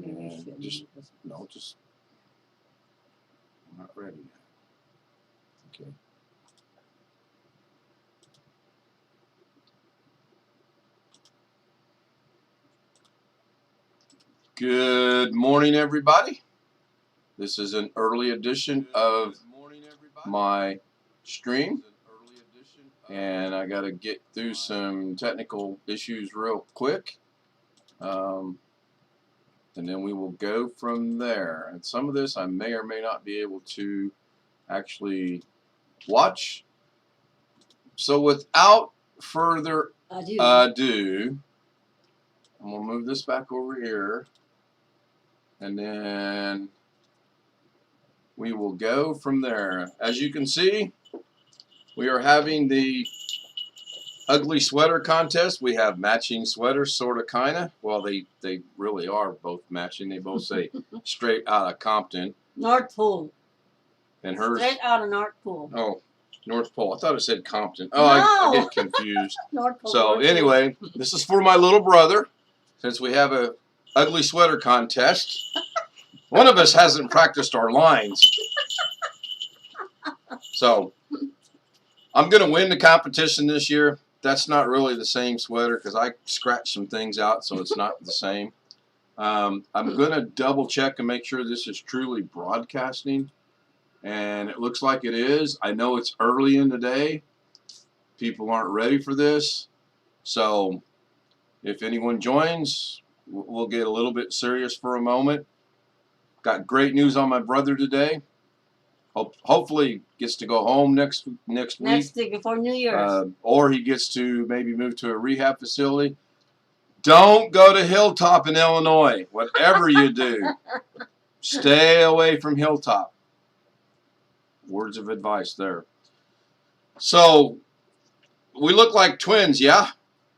And just, no, just, I'm not ready yet. Okay. Good morning, everybody. This is an early edition of my stream, and I got to get through some technical issues real quick, and then we will go from there. And some of this I may or may not be able to actually watch. So without further ado, I'm going to move this back over here, and then we will go from there. As you can see, we are having the ugly sweater contest. We have matching sweaters, sort of, kind of. Well, they really are both matching. They both say straight out of Compton. North Pole. And hers. Straight out of North Pole. Oh, North Pole. I thought it said Compton. Oh, no. I get confused. North Pole. So North anyway, this is for my little brother, since we have a ugly sweater contest. One of us hasn't practiced our lines. So I'm going to win the competition this year. That's not really the same sweater because I scratched some things out, so it's not the same. I'm going to double check and make sure this is truly broadcasting, and it looks like it is. I know it's early in the day. People aren't ready for this, so if anyone joins, we'll get a little bit serious for a moment. Got great news on my brother today. Hopefully gets to go home next week. Next week before New Year's. Or he gets to maybe move to a rehab facility. Don't go to Hilltop in Illinois. Whatever you do, stay away from Hilltop. Words of advice there. So, we look like twins, yeah?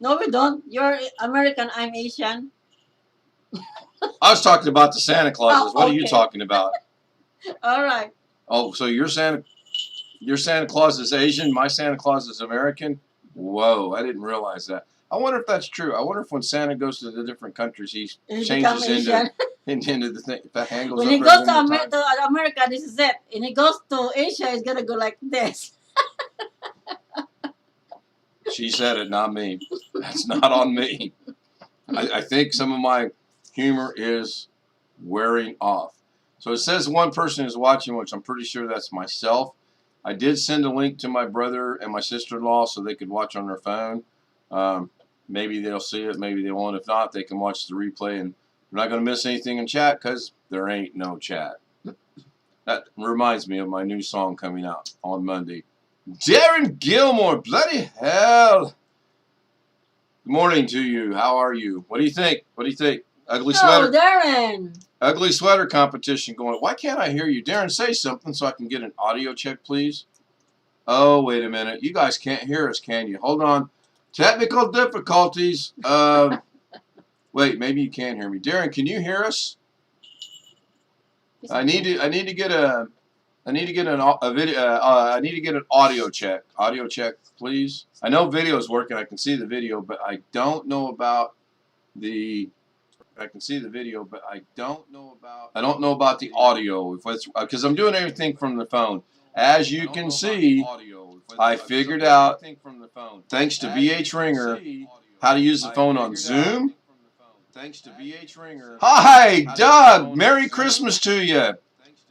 No, we don't. You're American, I'm Asian. I was talking about the Santa Clauses. What are you talking about? All right. Oh, so your Santa Claus is Asian, my Santa Claus is American? Whoa, I didn't realize that. I wonder if that's true. I wonder if when Santa goes to the different countries, he changes into the thing. If that hand goes when up he goes to America, this is it. And he goes to Asia, he's going to go like this. She said it, not me. That's not on me. I think some of my humor is wearing off. So it says one person is watching, which I'm pretty sure that's myself. I did send a link to my brother and my sister-in-law so they could watch on their phone. Maybe they'll see it, maybe they won't. If not, they can watch the replay, and they're not going to miss anything in chat because there ain't no chat. That reminds me of my new song coming out on Monday. Darren Gilmore, bloody hell. Good morning to you. How are you? What do you think? What do you think? Ugly sweater. Oh, Darren. Ugly sweater competition going. Why can't I hear you? Darren, say something so I can get an audio check, please. Oh, wait a minute. You guys can't hear us, can you? Hold on. Technical difficulties. Wait, maybe you can hear me. Darren, can you hear us? I need to get an audio check. Audio check, please. I know video is working. I can see the video, but I don't know about the. I can see the video, but I don't know about the audio. If it's because I'm doing everything from the phone. As you can see, I figured out, thanks to VH Ringer, how to use the phone on Zoom. Thanks to VH Ringer. Hi, Doug. Merry Christmas to you.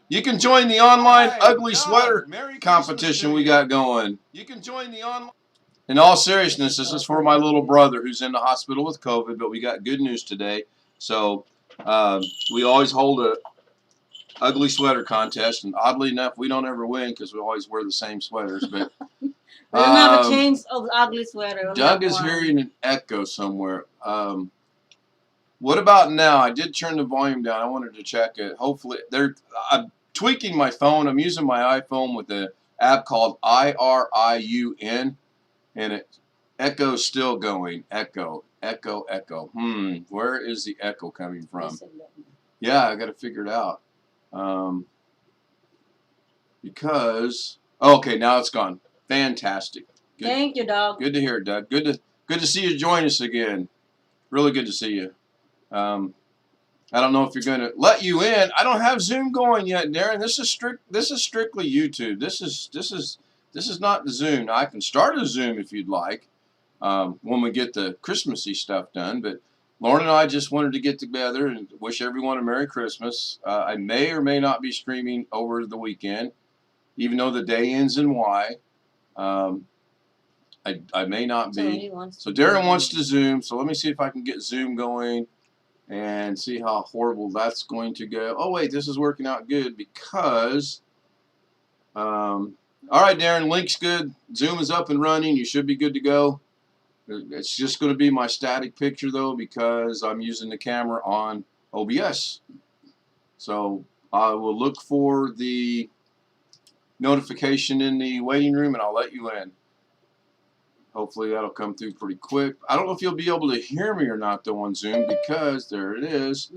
You can join the online ugly sweater competition we got going. You can join the online. In all seriousness, this is for my little brother who's in the hospital with COVID, but we got good news today. So we always hold a ugly sweater contest, and oddly enough, we don't ever win because we always wear the same sweaters. But we don't have a change of ugly sweater. Doug is hearing an echo somewhere. What about now? I did turn the volume down. I wanted to check it. Hopefully, I'm tweaking my phone. I'm using my iPhone with the app called IRIUN, and it echo's still going. Echo, echo, echo. Where is the echo coming from? Yeah, I got to figure it out. Because okay, now it's gone. Fantastic. Good. Thank you, Doug. Good to hear, Doug. Good to see you join us again. Really good to see you. I don't know if you're going to let you in. I don't have Zoom going yet, Darren. This is strictly YouTube. This is not Zoom. Now, I can start a Zoom if you'd like when we get the Christmassy stuff done. But Lauren and I just wanted to get together and wish everyone a Merry Christmas. I may or may not be streaming over the weekend, even though the day ends in Y. I may not be. So Darren wants to Zoom. So let me see if I can get Zoom going and see how horrible that's going to go. Oh, wait, this is working out good because, all right, Darren, link's good. Zoom is up and running. You should be good to go. It's just going to be my static picture, though, because I'm using the camera on OBS. So I will look for the notification in the waiting room, and I'll let you in. Hopefully that'll come through pretty quick. I don't know if you'll be able to hear me or not, though, on Zoom, because there it is.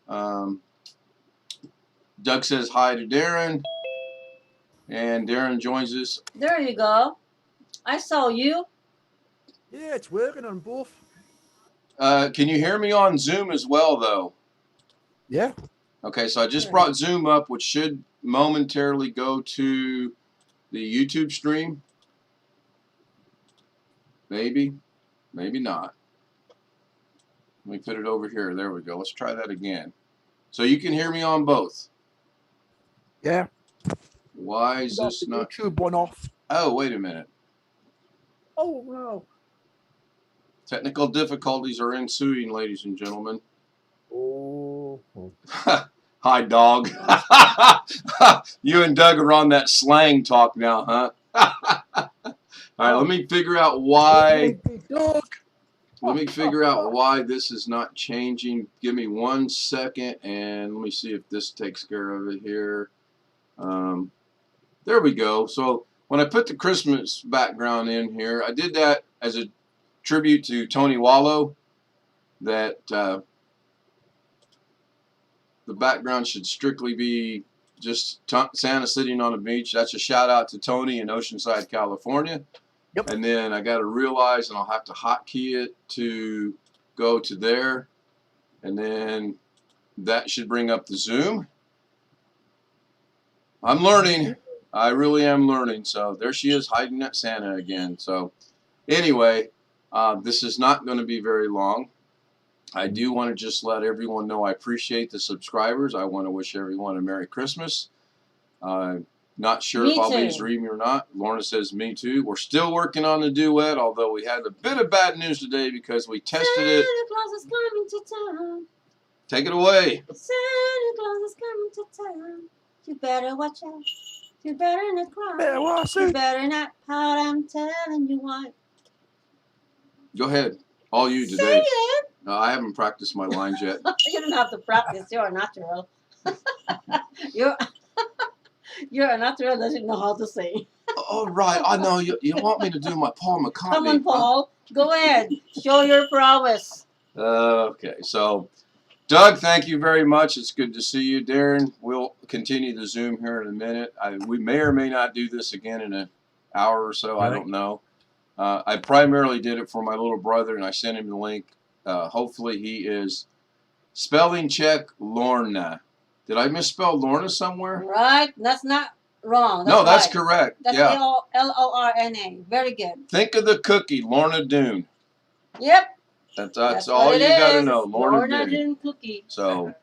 Doug says hi to Darren, and Darren joins us. There you go. I saw you. Yeah, it's working on both. Can you hear me on Zoom as well, though? Yeah. Okay, so I just brought Zoom up, which should momentarily go to the YouTube stream. Maybe, maybe not. Let me put it over here. There we go. Let's try that again. So you can hear me on both. Yeah. Why is this not? YouTube one off. Oh, wait a minute. Oh no. Technical difficulties are ensuing, ladies and gentlemen. Oh. Hi, dog. You and Doug are on that slang talk now, huh? All right, let me figure out why. Let me figure out why this is not changing. Give me 1 second, and let me see if this takes care of it here. There we go. So when I put the Christmas background in here, I did that as a tribute to Tony Wallow, that the background should strictly be just Santa sitting on a beach. That's a shout out to Tony in Oceanside, California. Yep. And then I got to realize, and I'll have to hotkey it to go to there. And then that should bring up the Zoom. I'm learning. I really am learning. So there she is, hiding at Santa again. So anyway, this is not going to be very long. I do want to just let everyone know I appreciate the subscribers. I want to wish everyone a Merry Christmas. Not sure if I'll be streaming or not. Lorna says, me too. We're still working on the duet, although we had a bit of bad news today because we tested it. Santa Claus is coming to town. Take it away. Santa Claus is coming to town. You better watch out. You better not cry. You better not pout. I'm telling you why. Go ahead. All you today. Say it. I haven't practiced my lines yet. You don't have to practice. You're a natural. You're a natural, doesn't know how to sing. Oh, right. I know. You want me to do my Paul McCartney. Come on, Paul. Go ahead. Show your prowess. Okay. So, Doug, thank you very much. It's good to see you. Darren, we'll continue the Zoom here in a minute. We may or may not do this again in an hour or so. I don't know. I primarily did it for my little brother, and I sent him the link. Hopefully he is spelling check Lorna. Did I misspell Lorna somewhere? Right. That's not wrong. No, that's correct. That's yeah. Lorna. Very good. Think of the cookie, Lorna Doone. Yep. That's all you got to know, Lorna Doone cookie. So,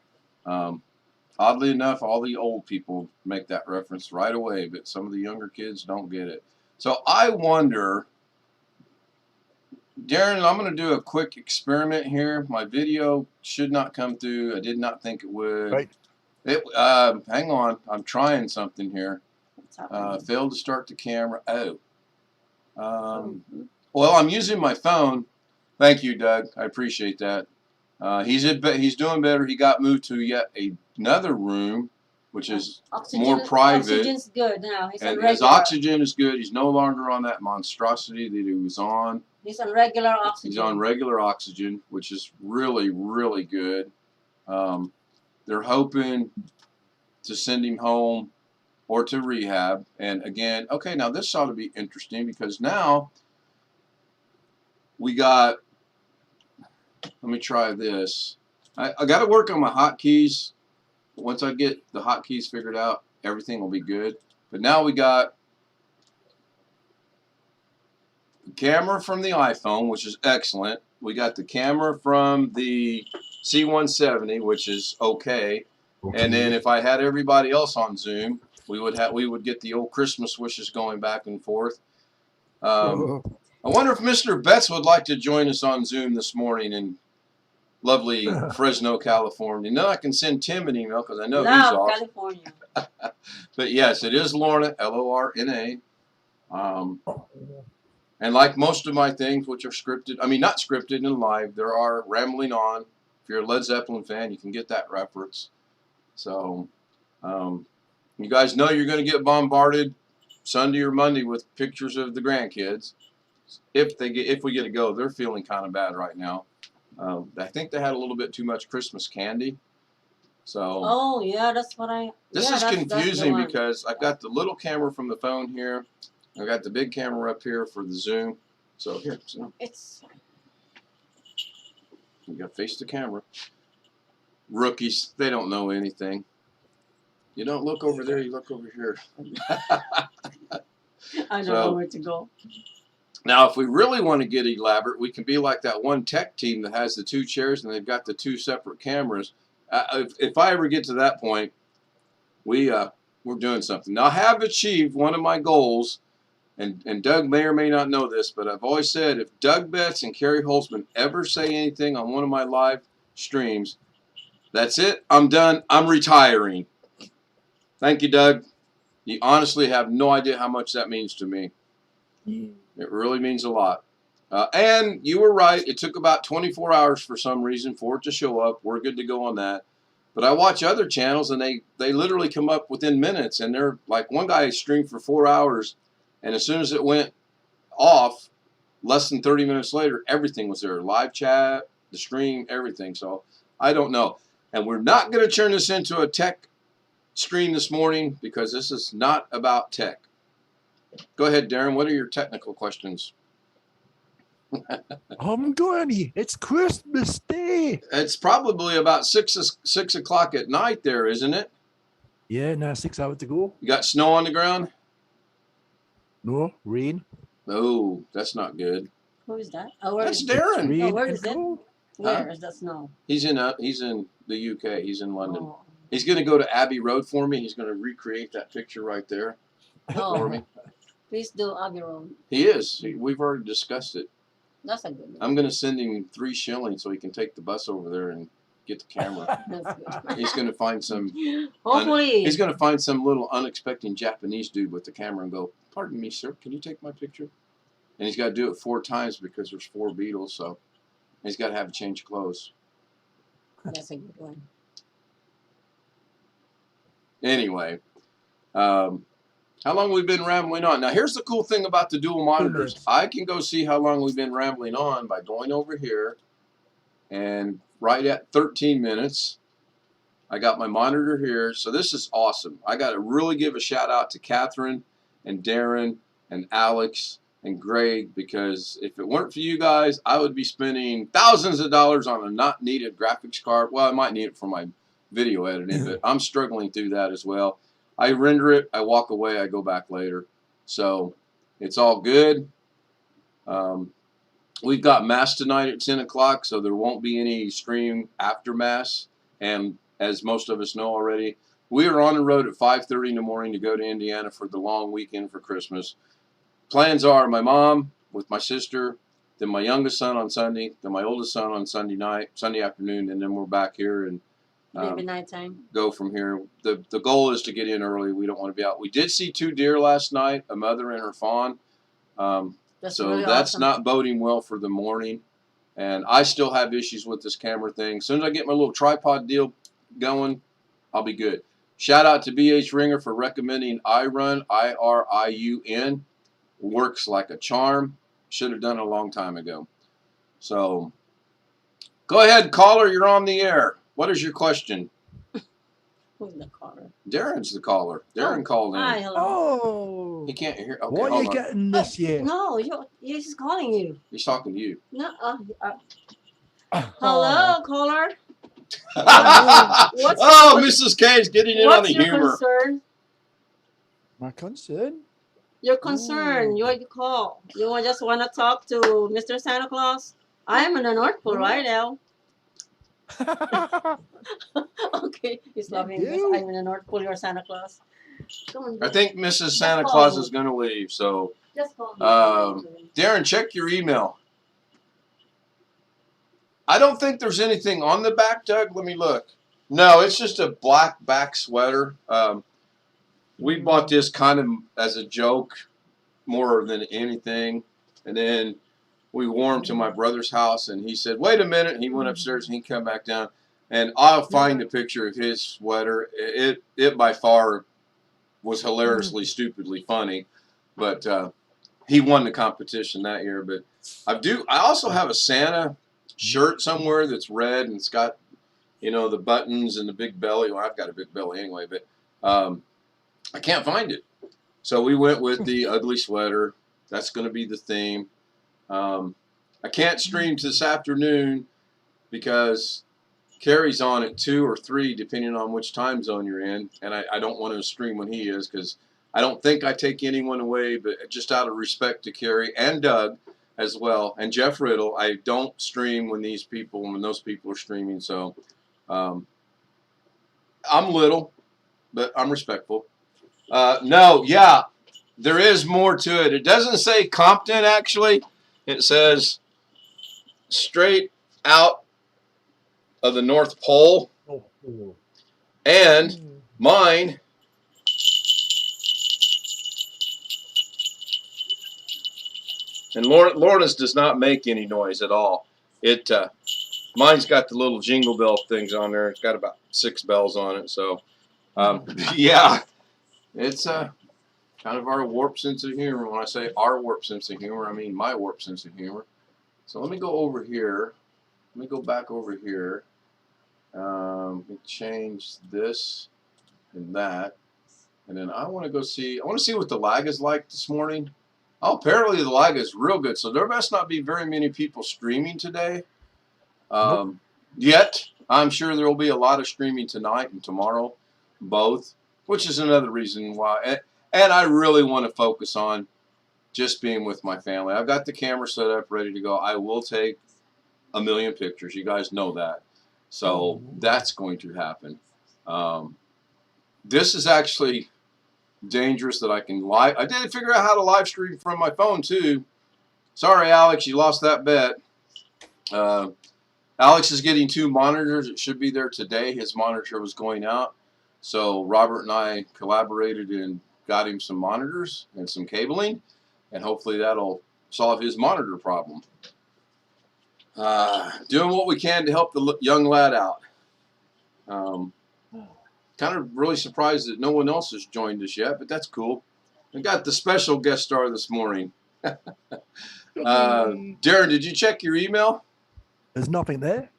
oddly enough, all the old people make that reference right away, but some of the younger kids don't get it. So I wonder, Darren, I'm going to do a quick experiment here. My video should not come through. I did not think it would. Right. Hang on. I'm trying something here. Failed to start the camera. Well, I'm using my phone. Thank you, Doug. I appreciate that. He's doing better. He got moved to yet another room, which is more private. Oxygen's good now. And his oxygen is good. He's no longer on that monstrosity that he was on. He's on regular oxygen. He's on regular oxygen, which is really, really good. They're hoping to send him home or to rehab. And again, okay, now this ought to be interesting because now we got, let me try this. I got to work on my hotkeys. Once I get the hotkeys figured out, everything will be good. But now we got the camera from the iPhone, which is excellent. We got the camera from the C170, which is okay. And then if I had everybody else on Zoom, we would get the old Christmas wishes going back and forth. I wonder if Mr. Betts would like to join us on Zoom this morning in lovely Fresno, California. Now I can send Tim an email because I know he's off. California. But yes, it is Lorna, Lorna. And like most of my things, which are scripted, I mean, not scripted and live, there are rambling on. If you're a Led Zeppelin fan, you can get that reference. So, you guys know you're going to get bombarded Sunday or Monday with pictures of the grandkids. If we get to go, they're feeling kind of bad right now. I think they had a little bit too much Christmas candy. So. Oh yeah, that's what I. This is confusing because I've got the little camera from the phone here. I've got the big camera up here for the Zoom. So here, so it's. You got to face the camera. Rookies, they don't know anything. You don't look over there, you look over here. I don't know where to go. Now, if we really want to get elaborate, we can be like that one tech team that has the two chairs and they've got the two separate cameras. If I ever get to that point, we're doing something. Now, I have achieved one of my goals, and Doug may or may not know this, but I've always said if Doug Betts and Kerry Holtzman ever say anything on one of my live streams, that's it. I'm done. I'm retiring. Thank you, Doug. You honestly have no idea how much that means to me. It really means a lot. And you were right. It took about 24 hours for some reason for it to show up. We're good to go on that. But I watch other channels, and they literally come up within minutes. And they're like, one guy streamed for 4 hours, and as soon as it went off, less than 30 minutes later, everything was there. Live chat, the stream, everything. So I don't know. And we're not going to turn this into a tech stream this morning because this is not about tech. Go ahead, Darren. What are your technical questions? I'm going. It's Christmas Day. It's probably about 6 o'clock at night there, isn't it? Yeah, now 6 hours to go. You got snow on the ground? No, rain. Oh, that's not good. Who is that? Oh, That's Darren. Rain where and is it? cold. Where is that snow? He's in the UK. He's in London. Oh. He's going to go to Abbey Road for me. He's going to recreate that picture right there for me. Please do Abbey Road. He is. We've already discussed it. That's a good one. I'm going to send him 3 shillings so he can take the bus over there and get the camera. That's good. He's going to find some. Hopefully. He's going to find some little unexpected Japanese dude with the camera and go, "Pardon me, sir, can you take my picture?" And he's got to do it 4 times because there's 4 Beatles, so he's got to have a change of clothes. That's a good one. Anyway, how long we've been rambling on. Now, here's the cool thing about the dual monitors. I can go see how long we've been rambling on by going over here, and right at 13 minutes, I got my monitor here. So this is awesome. I got to really give a shout out to Catherine and Darren and Alex and Greg, because if it weren't for you guys, I would be spending thousands of dollars on a not needed graphics card. Well, I might need it for my video editing, but I'm struggling through that as well. I render it, I walk away, I go back later. So it's all good. We've got Mass tonight at 10 o'clock, so there won't be any stream after Mass. And as most of us know already, we are on the road at 5:30 in the morning to go to Indiana for the long weekend for Christmas. Plans are my mom with my sister, then my youngest son on Sunday, then my oldest son on Sunday afternoon, and then we're back here and Maybe nighttime. go from here. The goal is to get in early. We don't want to be out. We did see 2 deer last night, a mother and her fawn. That's So really that's awesome. not boding well for the morning. And I still have issues with this camera thing. As soon as I get my little tripod deal going, I'll be good. Shout out to BH Ringer for recommending iRun, IRIUN. Works like a charm. Should have done it a long time ago. So go ahead, caller. You're on the air. What is your question? Who's the caller? Darren's the caller. Darren called in. Hi, hello. Oh. He can't hear. Okay, What are hold you on. getting this year? No, he's calling you. He's talking to you. No. Hello, caller. Oh, Mrs. K is getting in on the What's your humor. concern? My concern? Your concern. Ooh. What you call? You just want to talk to Mr. Santa Claus? I am in the North Pole right now. Okay, he's laughing because I'm in the North Pole. You're Santa Claus. Come on. I think Mrs. Santa Claus is going to leave. So, Just call Darren, check your email. I don't think there's anything on the back, Doug. Let me look. No, it's just a black back sweater. We bought this kind of as a joke more than anything. And then we wore him to my brother's house, and he said, wait a minute. He went upstairs, and he come back down. And I'll find a picture of his sweater. It by far was hilariously, stupidly funny. But he won the competition that year. But I also have a Santa shirt somewhere that's red, and it's got, you know, the buttons and the big belly. Well, I've got a big belly anyway, but I can't find it. So we went with the ugly sweater. That's going to be the theme. I can't stream this afternoon because Carrie's on at 2 or 3, depending on which time zone you're in. And I don't want to stream when he is because I don't think I take anyone away, but just out of respect to Carrie and Doug as well, and Jeff Riddle, I don't stream when those people are streaming. So I'm little, but I'm respectful. No, yeah, there is more to it. It doesn't say Compton, actually. It says straight out of the North Pole. And mine and Lorna's does not make any noise at all. Mine's got the little jingle bell things on there. It's got about 6 bells on it. So, yeah, it's kind of our warped sense of humor. When I say our warped sense of humor, I mean my warped sense of humor. So let me go over here. Let me go back over here. Let me change this and that. And then I want to see what the lag is like this morning. Oh, apparently the lag is real good. So there must not be very many people streaming today. Yet. I'm sure there will be a lot of streaming tonight and tomorrow, both, which is another reason why. And I really want to focus on just being with my family. I've got the camera set up, ready to go. I will take a million pictures. You guys know that. So that's going to happen. This is actually dangerous that I can live. I did figure out how to live stream from my phone too. Sorry, Alex, you lost that bet. Alex is getting 2 monitors. It should be there today. His monitor was going out. So Robert and I collaborated and got him some monitors and some cabling. And hopefully that'll solve his monitor problem. Doing what we can to help the young lad out. Kind of really surprised that no one else has joined us yet, but that's cool. We got the special guest star this morning. Darren, did you check your email? There's nothing there.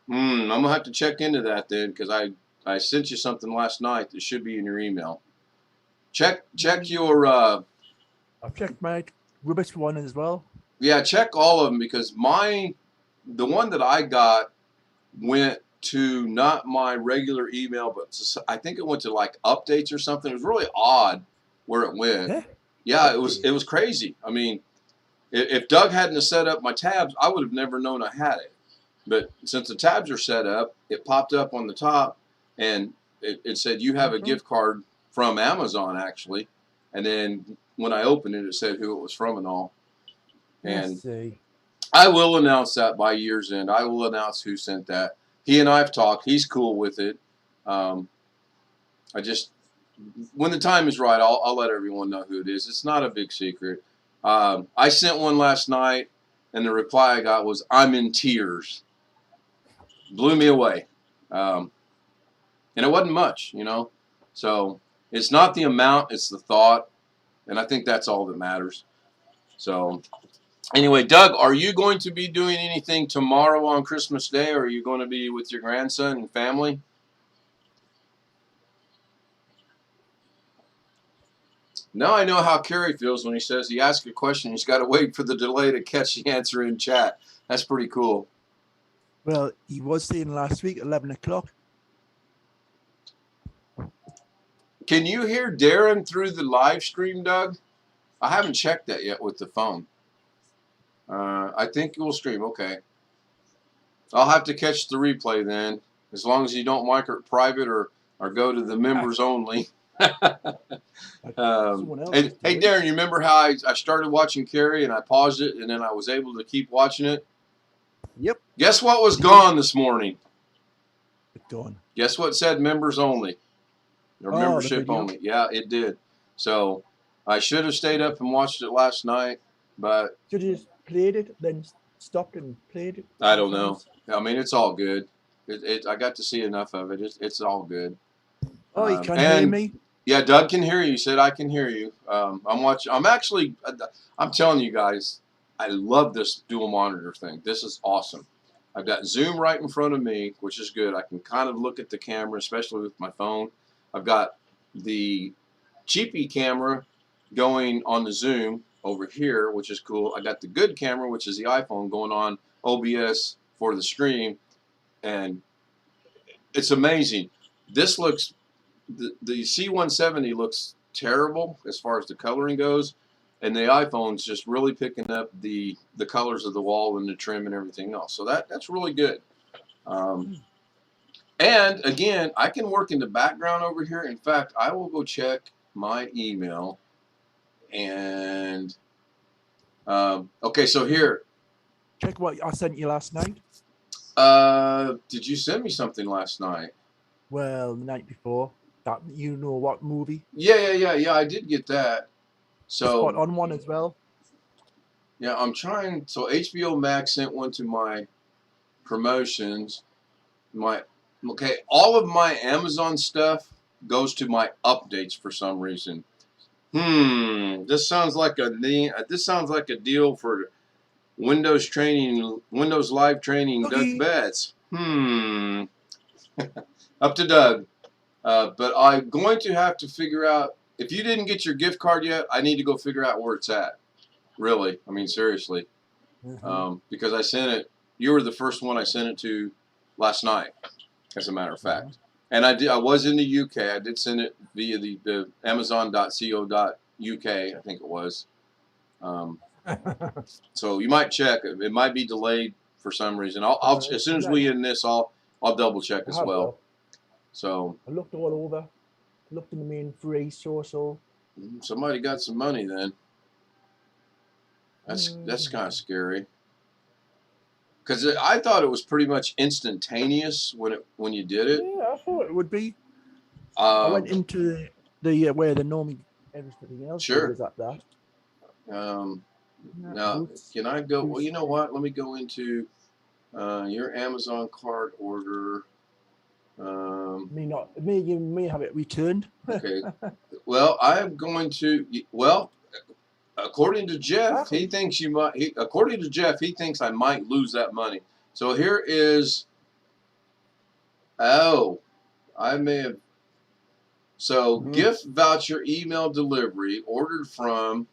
I'm going to have to check into that then, because I sent you something last night that should be in your email. Check your... I've checked my Rubik's one as well. Yeah, check all of them, because the one that I got went to not my regular email, but I think it went to like updates or something. It was really odd where it went. Yeah, it was crazy. I mean, if Doug hadn't set up my tabs, I would have never known I had it. But since the tabs are set up, it popped up on the top, and it said you have a gift card from Amazon, actually. And then when I opened it, it said who it was from and all. And I will announce that by year's end. I will announce who sent that. He and I have talked. He's cool with it. When the time is right, I'll let everyone know who it is. It's not a big secret. I sent one last night, and the reply I got was, "I'm in tears." Blew me away. And it wasn't much, you know. So it's not the amount, it's the thought. And I think that's all that matters. So anyway, Doug, are you going to be doing anything tomorrow on Christmas Day, or are you going to be with your grandson and family? Now I know how Carrie feels when he says he asks a question, he's got to wait for the delay to catch the answer in chat. That's pretty cool. Well, he was saying last week, 11 o'clock. Can you hear Darren through the live stream, Doug? I haven't checked that yet with the phone. I think it will stream. Okay. I'll have to catch the replay then, as long as you don't mic it private or go to the members only. Someone else And is hey, doing. Darren, you remember how I started watching Carrie and I paused it and then I was able to keep watching it? Yep. Guess what was gone this morning? It's gone. Guess what said members only? Or Oh, the membership video. only. Yeah, it did. So I should have stayed up and watched it last night, but Should you just played it, then stopped and played it? I don't know. I mean, it's all good. I got to see enough of it. It's all good. Oh, you can hear and me? Yeah, Doug can hear you. He said I can hear you. I'm watching. I'm telling you guys, I love this dual monitor thing. This is awesome. I've got Zoom right in front of me, which is good. I can kind of look at the camera, especially with my phone. I've got the cheapy camera going on the Zoom over here, which is cool. I got the good camera, which is the iPhone, going on OBS for the stream, and it's amazing. This looks, the C170 looks terrible as far as the coloring goes, and the iPhone's just really picking up the colors of the wall and the trim and everything else. So that's really good. And again, I can work in the background over here. In fact, I will go check my email. And okay, so here. Check what I sent you last night. Did you send me something last night? Well, the night before. That you know what movie? Yeah. I did get that. So Spot on one as well. Yeah, I'm trying. So HBO Max sent one to my promotions. All of my Amazon stuff goes to my updates for some reason. This sounds like a deal for Windows Live training. Doug Betts. Up to Doug. But I'm going to have to figure out, if you didn't get your gift card yet, I need to go figure out where it's at. Really, I mean, seriously. Because I sent it, you were the first one I sent it to last night, as a matter of fact. And I was in the UK. I did send it via the amazon.co.uk, I think it was. So you might check. It might be delayed for some reason. I'll as soon as we end this, I'll double check as well. So I looked all over. Looked in the main free source. Somebody got some money then. That's kind of scary. Because I thought it was pretty much instantaneous when you did it. Yeah, I thought it would be. I went into the where the normally everything else is at that. Now, can I go? Well, you know what? Let me go into your Amazon card order. You may have it returned. Okay. Well, I am going to. Well, according to Jeff, he thinks you might. According to Jeff, he thinks I might lose that money. So here is. Oh, I may have. So gift voucher email delivery ordered from.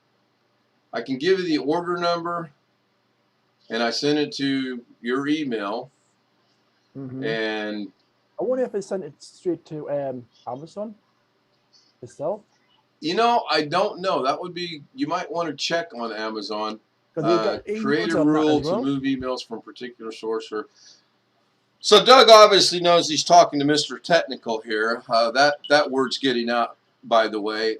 I can give you the order number, and I sent it to your email. And I wonder if it sent it straight to Amazon itself. You know, I don't know. That would be. You might want to check on Amazon. Create a rule to move emails from particular source. So Doug obviously knows he's talking to Mr. Technical here. That word's getting out, by the way.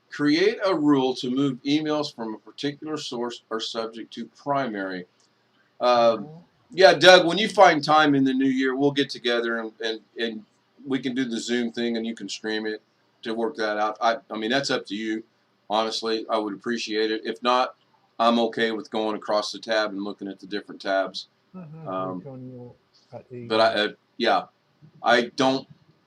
Create a rule to move emails from a particular source or subject to primary. Yeah, Doug, when you find time in the new year, we'll get together and we can do the Zoom thing and you can stream it to work that out. I mean, that's up to you. Honestly, I would appreciate it. If not, I'm okay with going across the tab and looking at the different tabs. But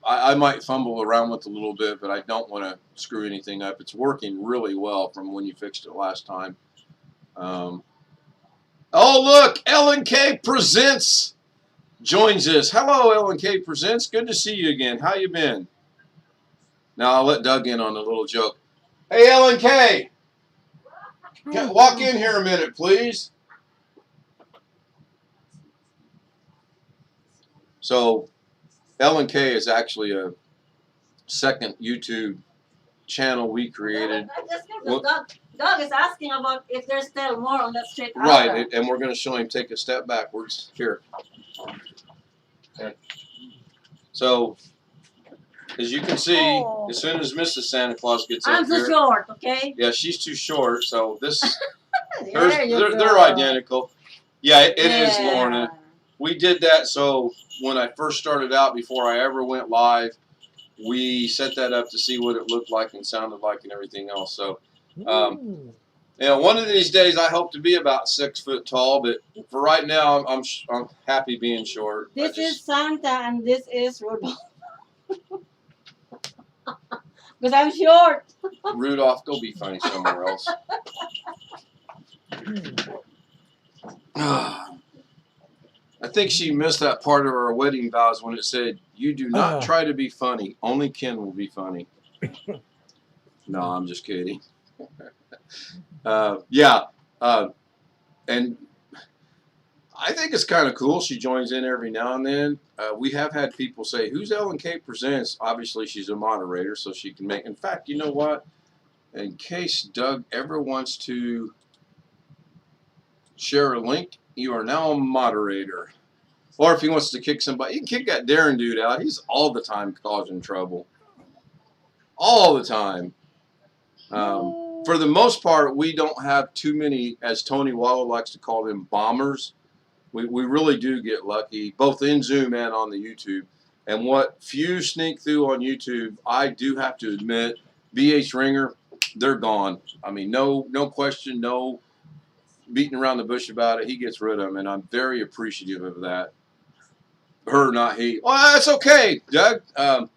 I might fumble around with it a little bit, but I don't want to screw anything up. It's working really well from when you fixed it last time. Oh, look, L&K Presents joins us. Hello, L&K Presents. Good to see you again. How you been? Now I'll let Doug in on a little joke. Hey, L&K, walk in here a minute, please. So Ellen K is actually a second YouTube channel we created. Doug is asking about if there's still more on that straight. Right, and we're going to show him take a step backwards here. Okay. So, as you can see, as soon as Mrs. Santa Claus gets up here, I'm too short, okay? Yeah, she's too short, so this They're they're identical. Yeah, it is, Lorna. We did that so when I first started out, before I ever went live, we set that up to see what it looked like and sounded like and everything else. So, you know, one of these days I hope to be about 6 foot tall, but for right now I'm happy being short. This is Santa and this is Rudolph. Because I'm short. Rudolph, go be funny somewhere else. I think she missed that part of our wedding vows when it said, "You do not try to be funny. Only Ken will be funny." No, I'm just kidding. Yeah. And I think it's kind of cool. She joins in every now and then. We have had people say, "Who's Ellen K Presents?" Obviously, she's a moderator, so she can make. In fact, you know what? In case Doug ever wants to share a link, you are now a moderator. Or if he wants to kick somebody, he can kick that Darren dude out. He's all the time causing trouble. All the time. For the most part, we don't have too many, as Tony Wallow likes to call them, bombers. We really do get lucky, both in Zoom and on the YouTube. And what few sneak through on YouTube, I do have to admit, BH Ringer, they're gone. I mean, no question, no beating around the bush about it. He gets rid of them, and I'm very appreciative of that. Her, not he. Well, that's okay, Doug. I'm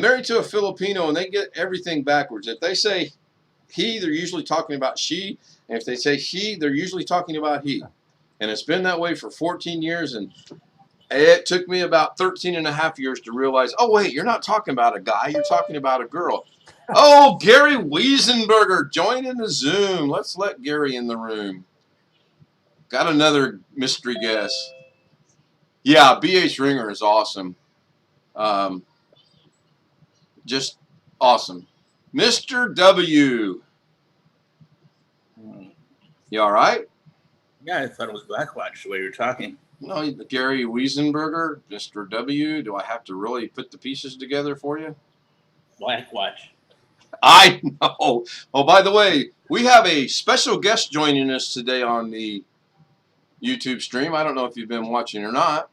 married to a Filipino, and they get everything backwards. If they say he, they're usually talking about she. And if they say she, they're usually talking about he. And it's been that way for 14 years, and it took me about 13 and a half years to realize, oh, wait, you're not talking about a guy. You're talking about a girl. Oh, Gary Wiesenberger, join in the Zoom. Let's let Gary in the room. Got another mystery guest. Yeah, BH Ringer is awesome. Just awesome. Mr. W. You all right? Yeah, I thought it was Blackwatch the way you were talking. No, Gary Wiesenberger, Mr. W. Do I have to really put the pieces together for you? Blackwatch. I know. Oh, by the way, we have a special guest joining us today on the YouTube stream. I don't know if you've been watching or not.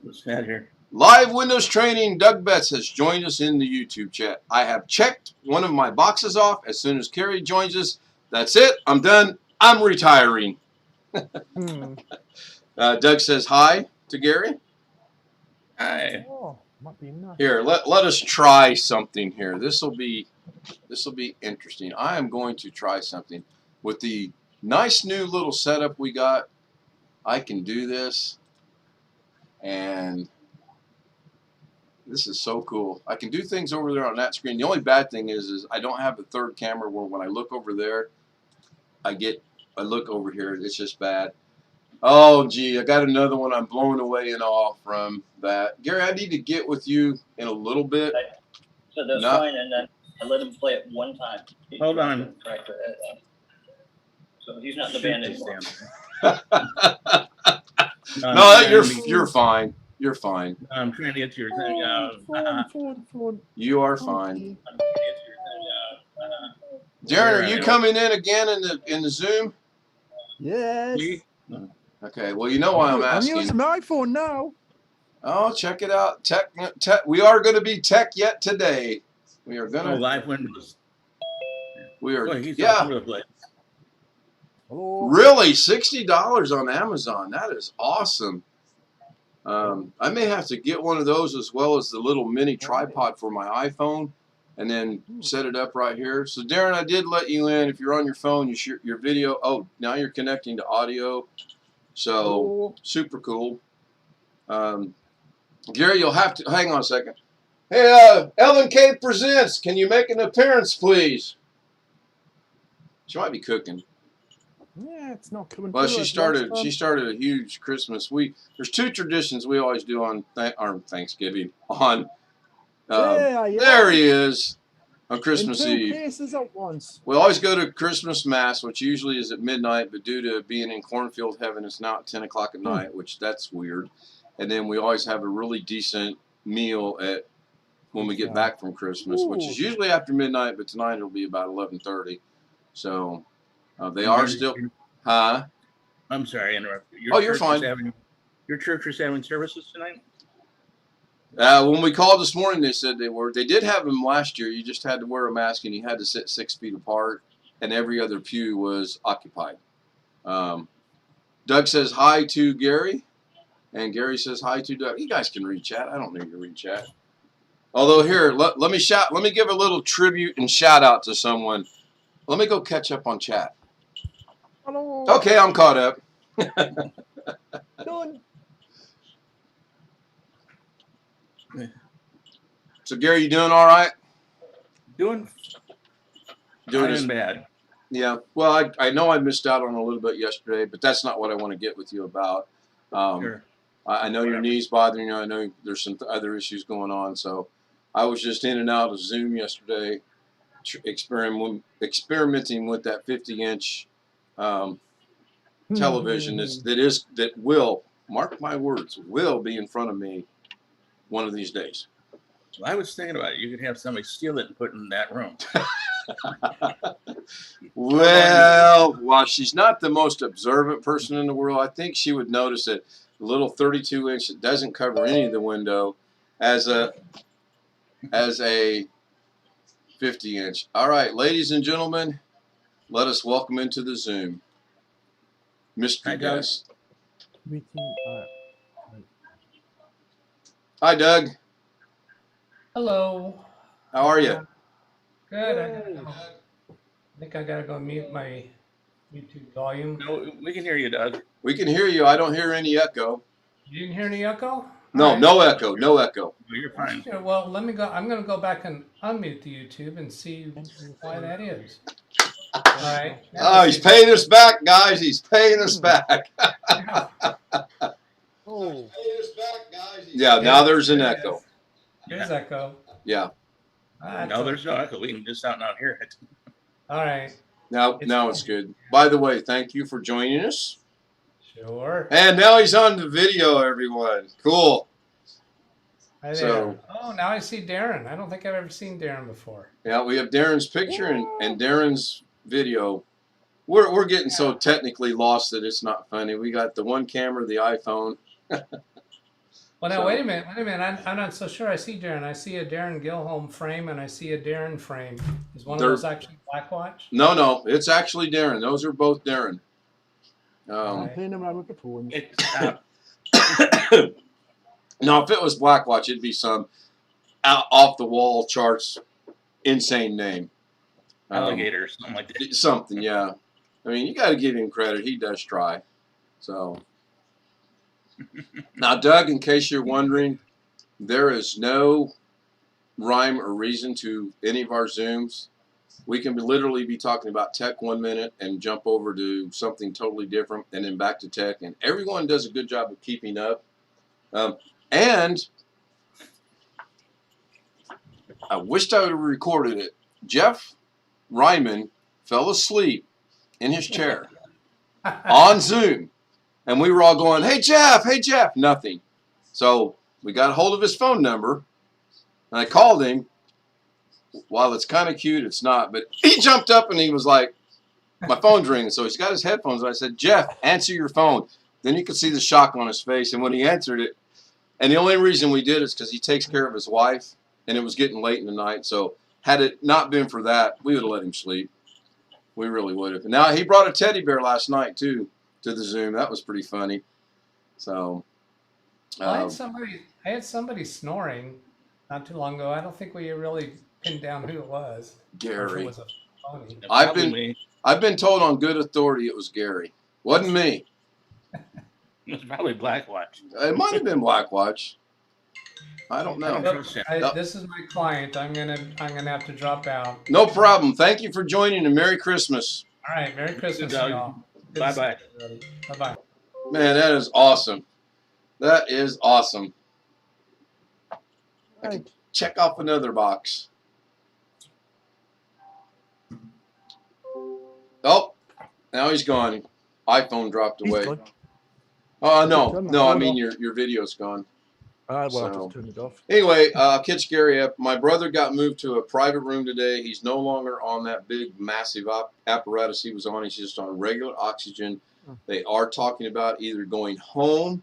What's that here? Live Windows Training, Doug Betts has joined us in the YouTube chat. I have checked one of my boxes off. As soon as Carrie joins us, that's it. I'm done. I'm retiring. Doug says hi to Gary. Hi. Oh, might be nice. Here, let us try something here. This will be interesting. I am going to try something with the nice new little setup we got. I can do this, and this is so cool. I can do things over there on that screen. The only bad thing is I don't have the third camera where when I look over there, I look over here. It's just bad. Oh, gee, I got another one. I'm blown away and awe from that. Gary, I need to get with you in a little bit. So that's fine, and then I let him play it one time. Hold on. So he's not in the band anymore. No, you're fine. You're fine. I'm trying to get your thing out. You are fine. Darren, are you coming in again in the Zoom? Yes. Okay. Well, you know why I'm asking. I'm using my iPhone now. Oh, check it out. Tech. We are going to be tech yet today. We are going to. Live Windows. We are. Boy, Yeah. All over the place. Really, $60 on Amazon. That is awesome. I may have to get one of those as well as the little mini tripod for my iPhone, and then set it up right here. So, Darren, I did let you in. If you're on your phone, you share your video. Oh, now you're connecting to audio. So, super cool. Gary, you'll have to hang on a second. Hey, Ellen K Presents. Can you make an appearance, please? She might be cooking. Yeah, it's not coming. Well, through she like last started time. a huge Christmas. There's two traditions we always do on Thanksgiving. On there he is on Christmas in 2 Eve. cases at once. We always go to Christmas Mass, which usually is at midnight, but due to being in cornfield heaven, it's now at 10 o'clock at night, which that's weird. And then we always have a really decent meal when we get back from Christmas, which is usually after midnight, but tonight it'll be about 11:30. So they are still, huh? I'm sorry, I interrupted. You're fine. Your church was having services tonight? When we called this morning, they said they were. They did have them last year. You just had to wear a mask and you had to sit 6 feet apart, and every other pew was occupied. Doug says hi to Gary, and Gary says hi to Doug. You guys can read chat. I don't need to read chat. Although here, let me give a little tribute and shout out to someone. Let me go catch up on chat. Hello. Okay, I'm caught up. Done. So Gary, you doing all right? Doing bad. Yeah. Well, I know I missed out on a little bit yesterday, but that's not what I want to get with you about. Sure. I know your knee's bothering you. I know there's some other issues going on. So I was just in and out of Zoom yesterday, experimenting with that 50-inch television that will, mark my words, will be in front of me one of these days. Well, I was thinking about it. You could have somebody steal it and put it in that room. Well, while she's not the most observant person in the world, I think she would notice that the little 32-inch that doesn't cover any of the window as a 50-inch. All right, ladies and gentlemen, let us welcome into the Zoom mystery guest. Hi, Doug. Hello. How are you? Good. I think I gotta go mute my YouTube volume. No, we can hear you, Doug. We can hear you. I don't hear any echo. You didn't hear any echo? No, right. no echo. No echo. No, you're fine. Sure. Well, let me go. I'm gonna go back and unmute the YouTube and see why that is. All right. Oh, he's paying us back, guys. He's paying us back. Oh. Yeah, now there's an echo. There's echo. Yeah. No, there's no echo. We can just out not hear it. All right. Now it's good. By the way, thank you for joining us. Sure. And now he's on the video, everyone. Cool. Hi there. So, oh, now I see Darren. I don't think I've ever seen Darren before. yeah, we have Darren's picture and Darren's video. We're getting so technically lost that it's not funny. We got the one camera, the iPhone. Well, now, wait a minute. I'm not so sure I see Darren. I see a Darren Gilholm frame, and I see a Darren frame. Is one of those actually Blackwatch? No, it's actually Darren. Those are both Darren. I'm playing around with the phone. No, if it was Blackwatch, it'd be some off-the-wall charts, insane name. Alligator, something like that. Something, yeah. I mean, you got to give him credit. He does try. So... Now, Doug, in case you're wondering, there is no rhyme or reason to any of our Zooms. We can literally be talking about tech 1 minute and jump over to something totally different and then back to tech. And everyone does a good job of keeping up. And I wished I would have recorded it. Jeff Ryman fell asleep in his chair on Zoom. And we were all going, hey, Jeff, nothing. So we got a hold of his phone number, and I called him. While it's kind of cute, it's not. But he jumped up, and he was like, my phone's ringing. So he's got his headphones, and I said, Jeff, answer your phone. Then you could see the shock on his face. And when he answered it, and the only reason we did is because he takes care of his wife, and it was getting late in the night. So had it not been for that, we would have let him sleep. We really would have. Now, he brought a teddy bear last night, too, to the Zoom. That was pretty funny. So well, I had somebody snoring not too long ago. I don't think we really pinned down who it was. Gary. It was a phony. I've been told on good authority it was Gary. Wasn't me. It was probably Blackwatch. It might have been Blackwatch. I don't know. This is my client. I'm gonna have to drop out. No problem. Thank you for joining and Merry Christmas. All right, Merry Christmas, y'all. Bye-bye. Bye-bye. Man, that is awesome. That is awesome. I can check off another box. Oh, now he's gone. iPhone dropped away. Oh, no. I mean, your video's gone. Well, So, I just turned it off. Anyway, catch Gary up. My brother got moved to a private room today. He's no longer on that big, massive apparatus he was on. He's just on regular oxygen. They are talking about either going home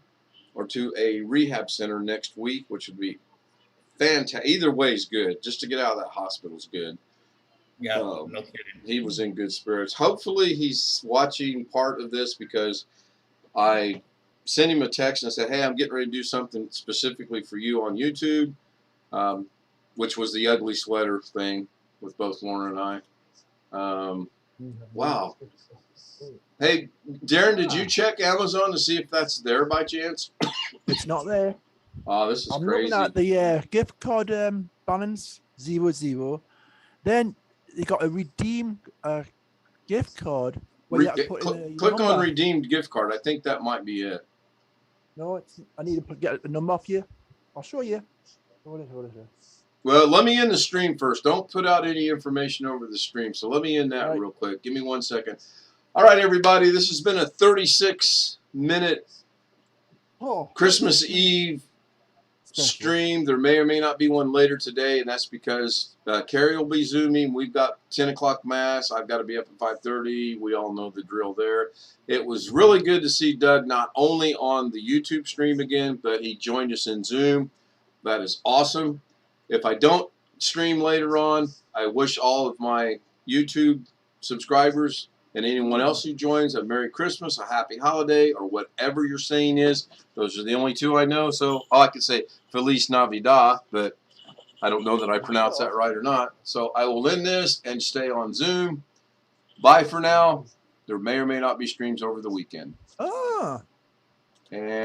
or to a rehab center next week, which would be fantastic. Either way is good. Just to get out of that hospital is good. Yeah, no kidding. He was in good spirits. Hopefully he's watching part of this because I sent him a text and I said, hey, I'm getting ready to do something specifically for you on YouTube, which was the ugly sweater thing with both Lauren and I. Wow. Hey, Darren, did you check Amazon to see if that's there by chance? It's not there. Oh, this is I'm crazy. looking at the gift card balance 0. Then you got a redeem gift card. Where you have to put in click on redeemed gift card. I think that might be it. No, I need to get the number off you. I'll show you. What is it? Well, let me end the stream first. Don't put out any information over the stream. So let me end that real quick. Give me 1 second. All right, everybody. This has been a 36-minute Christmas Eve stream. There may or may not be one later today, and that's because Carrie will be Zooming. We've got 10 o'clock Mass. I've got to be up at 5:30. We all know the drill there. It was really good to see Doug not only on the YouTube stream again, but he joined us in Zoom. That is awesome. If I don't stream later on, I wish all of my YouTube subscribers and anyone else who joins a Merry Christmas, a Happy Holiday, or whatever your saying is. Those are the only two I know. So all I can say, Feliz Navidad, but I don't know that I pronounced that right or not. So I will end this and stay on Zoom. Bye for now. There may or may not be streams over the weekend. Ah. And